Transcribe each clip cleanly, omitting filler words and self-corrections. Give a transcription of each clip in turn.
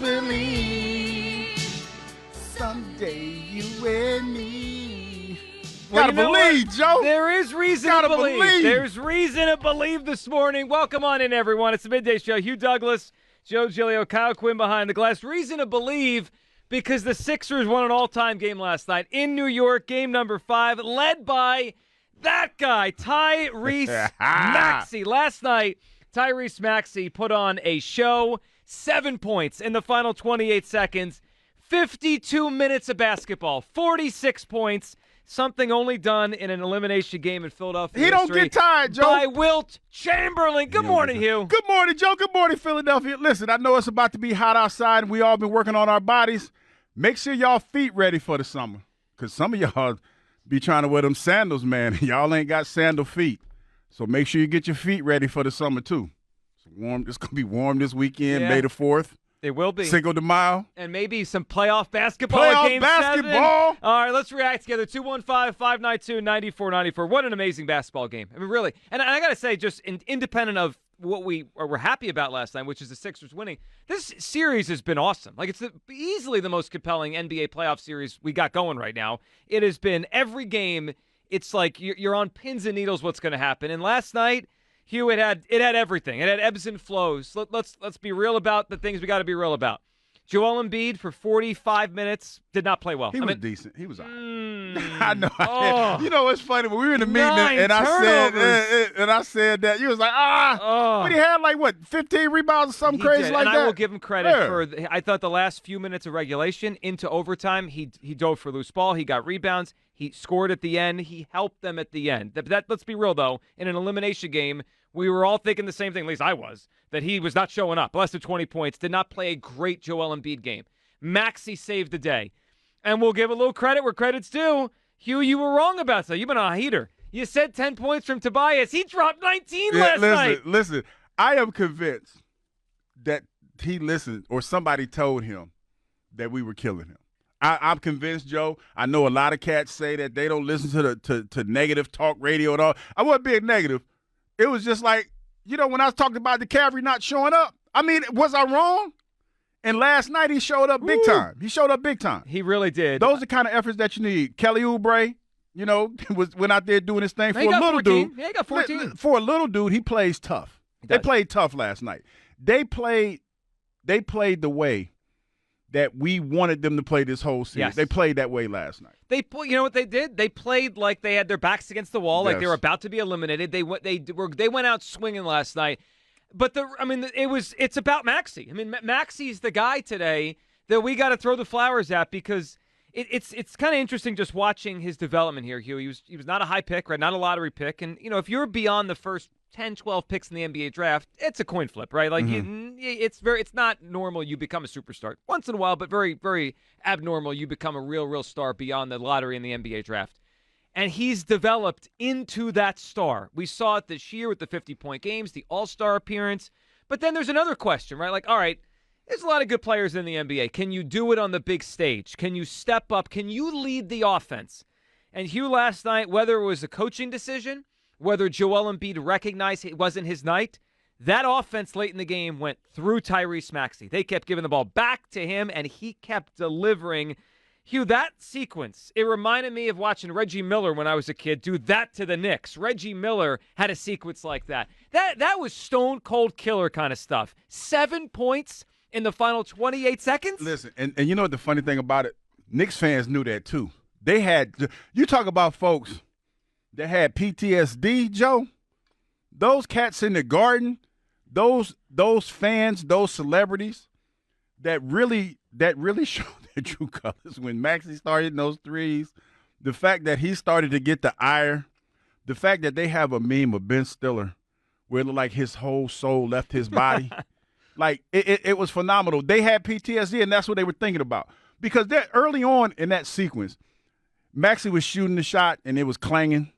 believe someday you and me. Well, Gotta believe, Joe. There is reason to believe. There's reason to believe this morning. Welcome on in, everyone. It's the Midday Show. Hugh Douglas, Joe Giglio, Kyle Quinn behind the glass. Reason to believe because the Sixers won an all-time game last night in New York, game number 5, led by that guy, Tyrese Maxey. Last night, Tyrese Maxey put on a show, 7 points in the final 28 seconds, 52 minutes of basketball, 46 points, something only done in an elimination game in Philadelphia. He don't get tired, Joe. By Wilt Chamberlain. Good morning, Hugh. Good morning, Joe. Good morning, Philadelphia. Listen, I know it's about to be hot outside, and we all been working on our bodies. Make sure y'all feet ready for the summer, because some of y'all be trying to wear them sandals, man. Y'all ain't got sandal feet. So make sure you get your feet ready for the summer, too. It's warm. It's going to be warm this weekend, May the 4th. It will be. Cinco de Mayo. And maybe some playoff basketball at Game 7. All right, let's react together. 215-592-9494. What an amazing basketball game. I mean, really. And I got to say, just independent of what we were happy about last night, which is the Sixers winning, this series has been awesome. Like, it's easily the most compelling NBA playoff series we got going right now. It has been every game. It's like you're on pins and needles what's going to happen. And last night, Hugh, it had everything. It had ebbs and flows. Let's be real about the things we got to be real about. Joel Embiid for 45 minutes did not play well. He was decent. He was all right. I know. Oh, you know what's funny? When we were in the meeting and I said that, you was like, but he had 15 rebounds or something crazy like that. And I will give him credit for. I thought the last few minutes of regulation into overtime, he dove for loose ball. He got rebounds. He scored at the end. He helped them at the end. Let's be real though. In an elimination game, we were all thinking the same thing. At least I was. That he was not showing up. Less than 20 points. Did not play a great Joel Embiid game. Maxey saved the day. And we'll give a little credit where credit's due. Hugh, you were wrong about that. You've been on a heater. You said 10 points from Tobias. He dropped 19 last night. Listen, I am convinced that he listened or somebody told him that we were killing him. I'm convinced, Joe. I know a lot of cats say that they don't listen to negative talk radio at all. I wasn't being negative. It was just like, when I was talking about the Cavalry not showing up, I mean, was I wrong? And last night he showed up big time. He showed up big time. He really did. Those are the kind of efforts that you wneed. Kelly Oubre, went out there doing his thing. For a little 14. dude. Yeah, he got 14. For a little dude, he plays tough. They played tough last night. They played the way that we wanted them to play this whole series. Yes. They played that way last night. You know what they did? They played like they had their backs against the wall, like they were about to be eliminated. They went out swinging last night. But it's about Maxey. I mean, Maxey's the guy today that we got to throw the flowers at because it's kind of interesting just watching his development here, Hugh. He was not a high pick, right? Not a lottery pick, and if you're beyond the first 10, 12 picks in the NBA draft, it's a coin flip, right? Like it's not normal you become a superstar. Once in a while, but very, very abnormal you become a real star beyond the lottery in the NBA draft. And he's developed into that star. We saw it this year with the 50-point games, the All-Star appearance. But then there's another question, right? Like, all right, there's a lot of good players in the NBA. Can you do it on the big stage? Can you step up? Can you lead the offense? And Hugh, last night, whether it was a coaching decision, whether Joel Embiid recognized it wasn't his night, that offense late in the game went through Tyrese Maxey. They kept giving the ball back to him, and he kept delivering. Hugh, that sequence, it reminded me of watching Reggie Miller when I was a kid do that to the Knicks. Reggie Miller had a sequence like that. That was stone-cold killer kind of stuff. 7 points in the final 28 seconds? Listen, and you know what the funny thing about it? Knicks fans knew that too. You talk about folks that had PTSD, Joe. Those cats in the Garden, those fans, those celebrities that really showed their true colors when Maxey started hitting those threes. The fact that he started to get the ire, the fact that they have a meme of Ben Stiller where it looked like his whole soul left his body. Like, it was phenomenal. They had PTSD, and that's what they were thinking about. Because early on in that sequence, Maxey was shooting the shot, and it was clanging.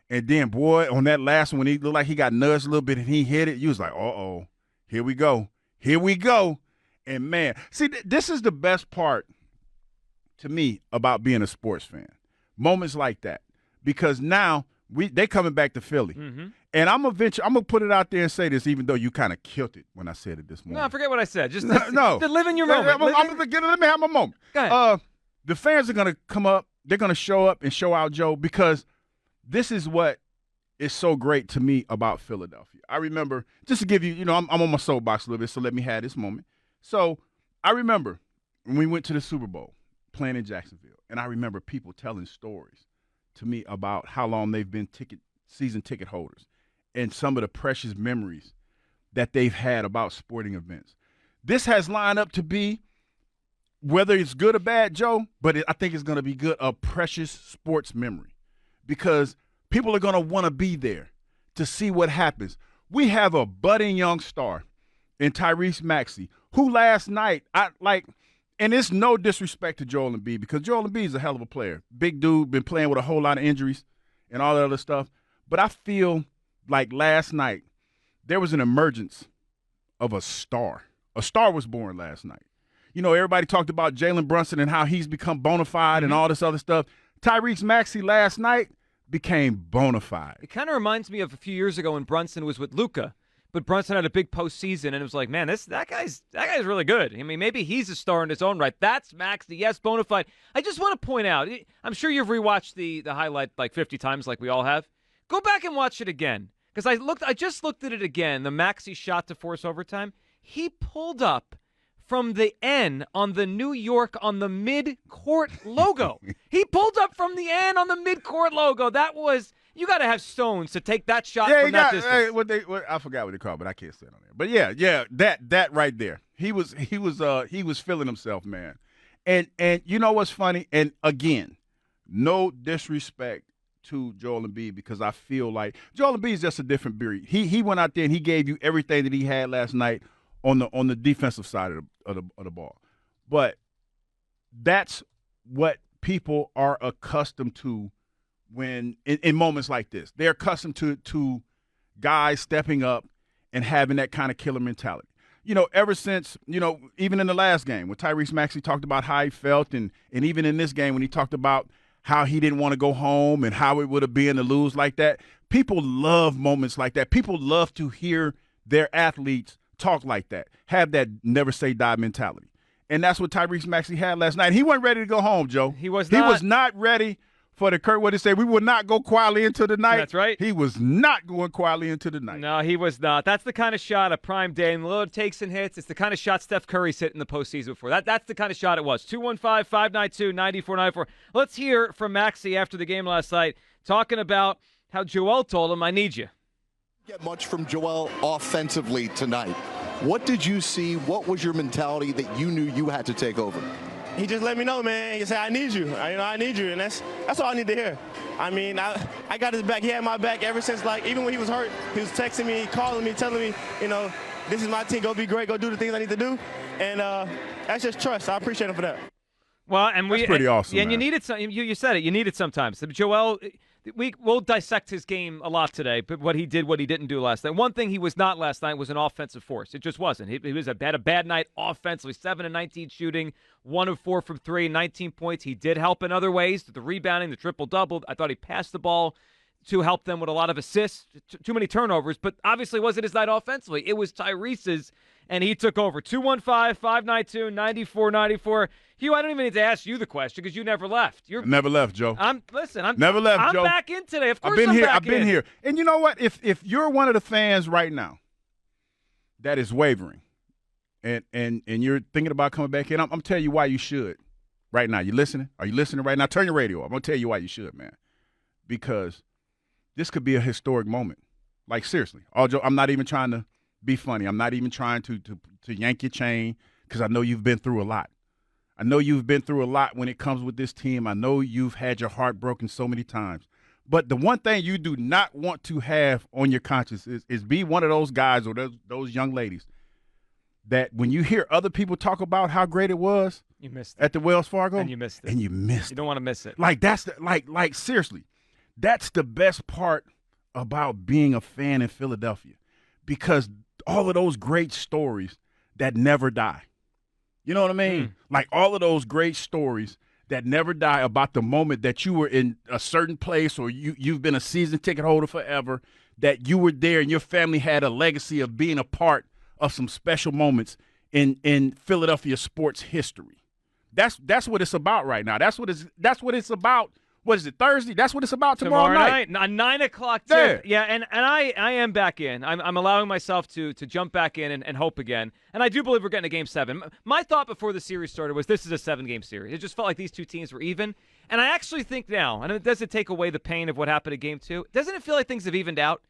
And then, boy, on that last one, he looked like he got nudged a little bit, and he hit it. You was like, uh-oh, here we go. Here we go. And, man, see, this is the best part to me about being a sports fan. Moments like that. Because now They coming back to Philly. Mm-hmm. And I'm gonna put it out there and say this, even though you kind of killed it when I said it this morning. No, forget what I said. Just no. Live in your moment. Let me have my moment. Go ahead. The fans are gonna come up. They're gonna show up and show out, Joe, because this is what is so great to me about Philadelphia. I remember, just to give you, I'm on my soapbox a little bit, so let me have this moment. So I remember when we went to the Super Bowl playing in Jacksonville, and I remember people telling stories to me about how long they've been season ticket holders and some of the precious memories that they've had about sporting events. This has lined up to be, whether it's good or bad, Joe, but I think it's going to be good, a precious sports memory, because people are going to want to be there to see what happens. We have a budding young star in Tyrese Maxey, who last night, and it's no disrespect to Joel Embiid, because Joel Embiid is a hell of a player. Big dude, been playing with a whole lot of injuries and all that other stuff. But I feel like last night there was an emergence of a star. A star was born last night. Everybody talked about Jalen Brunson and how he's become bona fide and all this other stuff. Tyrese Maxey last night became bona fide. It kind of reminds me of a few years ago when Brunson was with Luka. But Brunson had a big postseason, and it was like, man, that guy's really good. I mean, maybe he's a star in his own right. That's Maxey, yes, bona fide. I just want to point out, I'm sure you've rewatched the highlight like 50 times, like we all have. Go back and watch it again, because I just looked at it again. The Maxey shot to force overtime. He pulled up from the N on the New York on the mid-court logo. He pulled up from the N on the mid-court logo. That was. You got to have stones to take that shot from that distance. I forgot what they call it, but I can't say it on there. But yeah, that right there. He was feeling himself, man. And you know what's funny? And again, no disrespect to Joel Embiid, because I feel like Joel Embiid is just a different breed. He went out there and he gave you everything that he had last night on the defensive side of the ball. But that's what people are accustomed to. When in moments like this, they're accustomed to guys stepping up and having that kind of killer mentality. Ever since, even in the last game when Tyrese Maxey talked about how he felt, and even in this game when he talked about how he didn't want to go home and how it would have been to lose like that. People love moments like that. People love to hear their athletes talk like that, have that never say die mentality. And that's what Tyrese Maxey had last night. He wasn't ready to go home, Joe. He was not ready for the Kurt, what he said, we will not go quietly into the night. That's right. He was not going quietly into the night. No, he was not. That's the kind of shot a prime day, and Lillard takes and hits. It's the kind of shot Steph Curry's hit in the postseason before. That's the kind of shot it was. 215-592-9494. Let's hear from Maxey after the game last night, talking about how Joel told him, I need you. Get much from Joel offensively tonight. What did you see? What was your mentality that you knew you had to take over? He just let me know, man. He said, I need you. I need you. And that's all I need to hear. I mean, I got his back. He had my back ever since, even when he was hurt, he was texting me, calling me, telling me, this is my team. Go be great. Go do the things I need to do. And that's just trust. I appreciate him for that. Well, and that's pretty awesome. And you need it. You said it. You need it sometimes. Joel, we'll dissect his game a lot today, but what he did, what he didn't do last night. One thing he was not last night was an offensive force. It just wasn't. He had a bad night offensively. 7-19 shooting, 1 of 4 from 3, 19 points. He did help in other ways, the rebounding, the triple-double. I thought he passed the ball to help them with a lot of assists. Too many turnovers, but obviously wasn't his night offensively. It was Tyrese's, and he took over. 215-592-9494. Hugh, I don't even need to ask you the question because you never left. Never left, Joe. I'm never left, Joe. I'm back in today. Of course, I've been here. And you know what? If you're one of the fans right now that is wavering, and you're thinking about coming back in, I'm telling you why you should. Right now, you listening? Are you listening right now? Turn your radio off. I'm gonna tell you why you should, man. Because this could be a historic moment. Like seriously, I'm not even trying to be funny. I'm not even trying to yank your chain because I know you've been through a lot. I know you've been through a lot when it comes with this team. I know you've had your heart broken so many times. But the one thing you do not want to have on your conscience is be one of those guys or those young ladies that when you hear other people talk about how great it was you missed at the Wells Fargo. And you missed it. You don't want to miss it. Like that's seriously, that's the best part about being a fan in Philadelphia because all of those great stories that never die. You know what I mean? Like all of those great stories that never die about the moment that you were in a certain place or you've been a season ticket holder forever, that you were there and your family had a legacy of being a part of some special moments in Philadelphia sports history. That's what it's about right now. That's what it's about. What is it, Thursday? That's what it's about tomorrow night. A 9 o'clock tip. Yeah, and I am back in. I'm allowing myself to jump back in and hope again. And I do believe we're getting a Game 7. My thought before the series started was this is a 7-game series. It just felt like these two teams were even. And I actually think now, and it doesn't take away the pain of what happened at Game 2, doesn't it feel like things have evened out?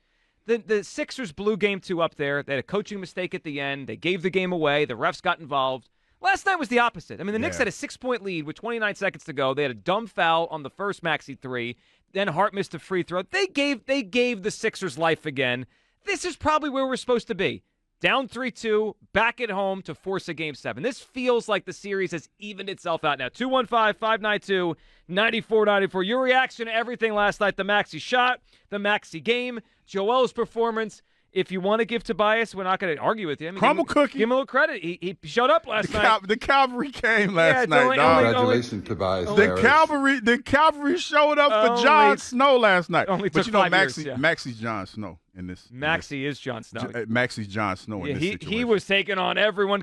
The Sixers blew Game 2 up there. They had a coaching mistake at the end. They gave the game away. The refs got involved. Last night was the opposite. I mean, the Knicks had a 6-point lead with 29 seconds to go. They had a dumb foul on the first Maxey three. Then Hart missed a free throw. They gave the Sixers life again. This is probably where we're supposed to be. Down 3-2, back at home to force a Game 7. This feels like the series has evened itself out now. 215-592-9494. Your reaction to everything last night, the Maxey shot, the Maxey game, Joel's performance. If you want to give Tobias, we're not going to argue with you. I mean, Crumble cookie. Give him a little credit. He showed up last night. The cavalry came last night, dog. Congratulations, Tobias. The cavalry showed up for Jon Snow last night. But you know, Maxey's Jon Snow in this. Maxey is Jon Snow. Maxey's Jon Snow in this situation. He was taking on everyone.